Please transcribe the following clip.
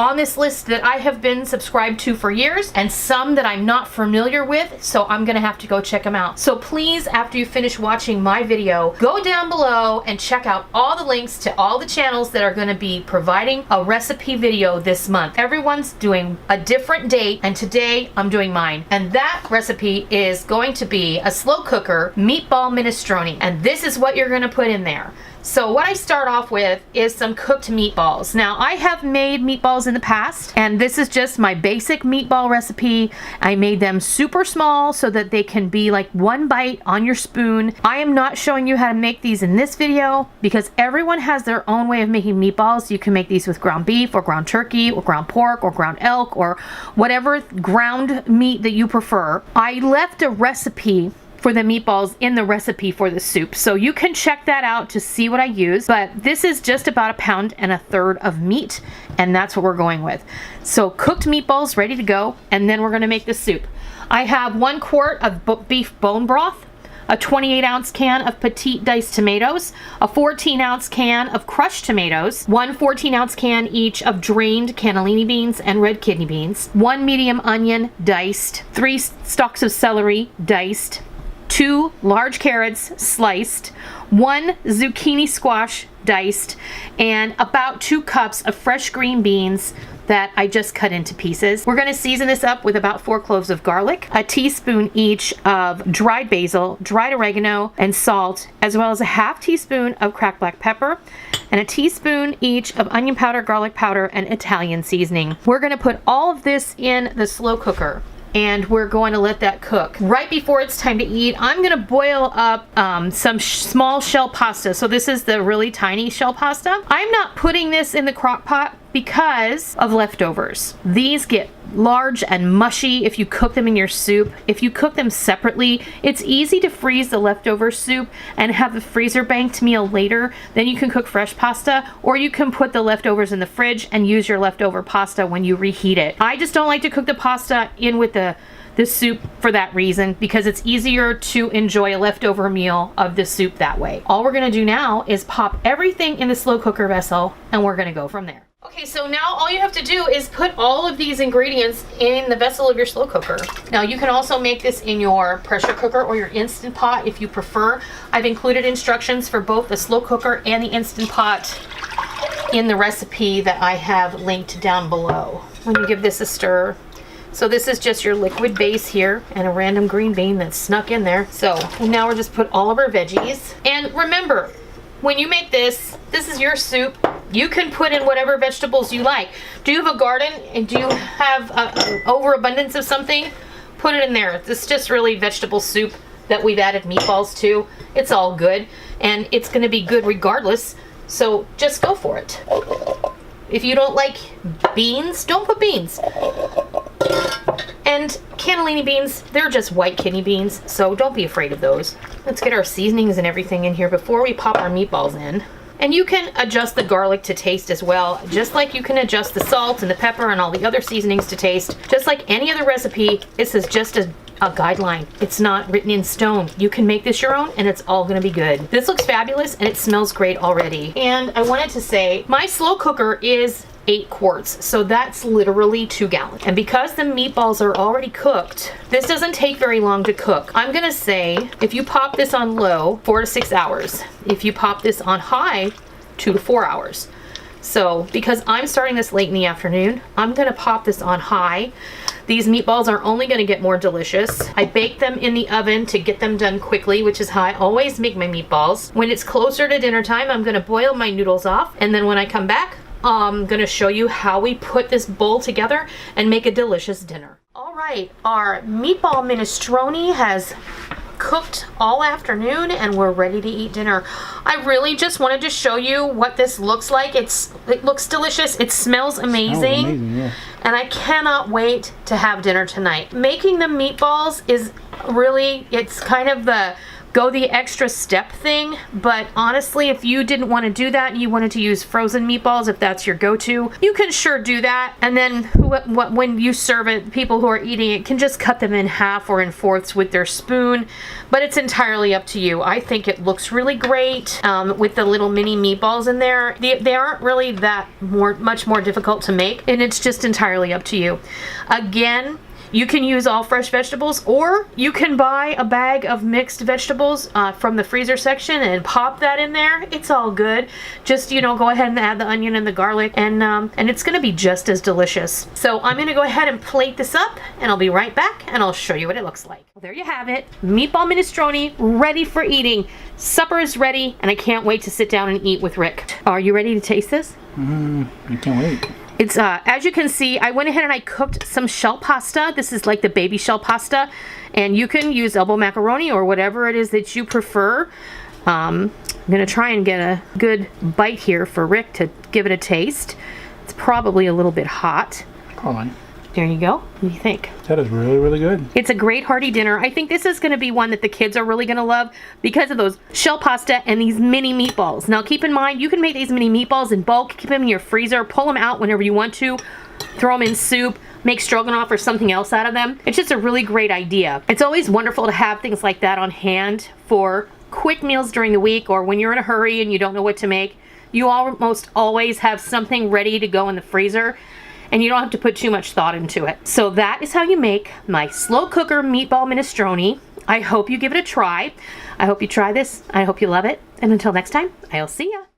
on this list that I have been subscribed to for years and some that I'm not familiar with, so I'm gonna have to go check them out. So please, after you finish watching my video, go down below and check out all the links to all the channels that are gonna be providing a recipe video this month. Everyone's doing a different date, and today I'm doing mine. And that recipe is going to be a slow cooker meatball minestrone. And this is what you're gonna put in there. So what I start off with is some cooked meatballs. Now I have made meatballs in the past, and this is just my basic meatball recipe. I made them super small so that they can be like one bite on your spoon. I am not showing you how to make these in this video because everyone has their own way of making meatballs. You can make these with ground beef or ground turkey or ground pork or ground elk or whatever ground meat that you prefer. I left a recipe for the meatballs in the recipe for the soup, so you can check that out to see what I use. But this is just about 1.33 pounds of meat, and that's what we're going with. So cooked meatballs ready to go, and then we're going to make the soup. I have 1 quart of beef bone broth, a 28-ounce can of petite diced tomatoes, a 14-ounce can of crushed tomatoes, 1 14-ounce can each of drained cannellini beans and red kidney beans, 1 medium onion diced, 3 stalks of celery diced, 2 large carrots sliced, 1 zucchini squash diced, and about 2 cups of fresh green beans that I just cut into pieces. We're gonna season this up with about 4 cloves of garlic, a teaspoon each of dried basil, dried oregano, and salt, as well as a ½ teaspoon of cracked black pepper, and a teaspoon each of onion powder, garlic powder, and Italian seasoning. We're gonna put all of this in the slow cooker, and we're going to let that cook. Right before it's time to eat, I'm gonna boil up some small shell pasta. So this is the really tiny shell pasta. I'm not putting this in the crock pot because of leftovers. These get large and mushy if you cook them in your soup. If you cook them separately, it's easy to freeze the leftover soup and have a freezer banked meal later. Then you can cook fresh pasta, or you can put the leftovers in the fridge and use your leftover pasta when you reheat it. I just don't like to cook the pasta in with the soup for that reason, because it's easier to enjoy a leftover meal of the soup that way. All we're gonna do now is pop everything in the slow cooker vessel, and we're gonna go from there. Okay, so now all you have to do is put all of these ingredients in the vessel of your slow cooker. Now you can also make this in your pressure cooker or your Instant Pot if you prefer. I've included instructions for both the slow cooker and the Instant Pot in the recipe that I have linked down below. Let me give this a stir. So this is just your liquid base here and a random green bean that's snuck in there. So now we're just put all of our veggies. And remember, when you make this, this is your soup. You can put in whatever vegetables you like. Do you have a garden and do you have an overabundance of something? Put it in there. This is just really vegetable soup that we've added meatballs to. It's all good, and it's gonna be good regardless. So just go for it. If you don't like beans, don't put beans. And cannellini beans, they're just white kidney beans, so don't be afraid of those. Let's get our seasonings and everything in here before we pop our meatballs in. And you can adjust the garlic to taste as well, just like you can adjust the salt and the pepper and all the other seasonings to taste. Just like any other recipe, this is just a guideline. It's not written in stone. You can make this your own and it's all gonna be good. This looks fabulous and it smells great already. And I wanted to say, my slow cooker is 8 quarts, so that's literally 2 gallons. And because the meatballs are already cooked, this doesn't take very long to cook. I'm gonna say, if you pop this on low, 4 to 6 hours. If you pop this on high, 2 to 4 hours. So because I'm starting this late in the afternoon, I'm gonna pop this on high. These meatballs are only gonna get more delicious. I bake them in the oven to get them done quickly, which is how I always make my meatballs. When it's closer to dinner time, I'm gonna boil my noodles off, and then when I come back, I'm gonna show you how we put this bowl together and make a delicious dinner. All right, our meatball minestrone has cooked all afternoon and we're ready to eat dinner. I really just wanted to show you what this looks like. It looks delicious. It smells amazing. Yeah. And I cannot wait to have dinner tonight. Making the meatballs is really, it's kind of the go the extra step thing, but honestly, if you didn't want to do that and you wanted to use frozen meatballs, if that's your go-to, you can sure do that. And then when you serve it, people who are eating it can just cut them in half or in fourths with their spoon, but it's entirely up to you. I think it looks really great with the little mini meatballs in there. They aren't really that much more difficult to make, and it's just entirely up to you. Again, you can use all fresh vegetables, or you can buy a bag of mixed vegetables from the freezer section and pop that in there. It's all good. Just, you know, go ahead and add the onion and the garlic, and it's gonna be just as delicious. So I'm gonna go ahead and plate this up, and I'll be right back, and I'll show you what it looks like. Well, there you have it. Meatball minestrone, ready for eating. Supper is ready, and I can't wait to sit down and eat with Rick. Are you ready to taste this? I can't wait. It's, as you can see, I went ahead and I cooked some shell pasta. This is like the baby shell pasta, and you can use elbow macaroni or whatever it is that you prefer. I'm gonna try and get a good bite here for Rick to give it a taste. It's probably a little bit hot. Hold on. There you go. What do you think? That is really, really good. It's a great hearty dinner. I think this is going to be one that the kids are really going to love because of those shell pasta and these mini meatballs. Now keep in mind, you can make these mini meatballs in bulk, keep them in your freezer, pull them out whenever you want to, throw them in soup, make stroganoff or something else out of them. It's just a really great idea. It's always wonderful to have things like that on hand for quick meals during the week, or when you're in a hurry and you don't know what to make. You almost always have something ready to go in the freezer, and you don't have to put too much thought into it. So that is how you make my slow cooker meatball minestrone. I hope you give it a try. I hope you try this. I hope you love it. And until next time, I'll see ya.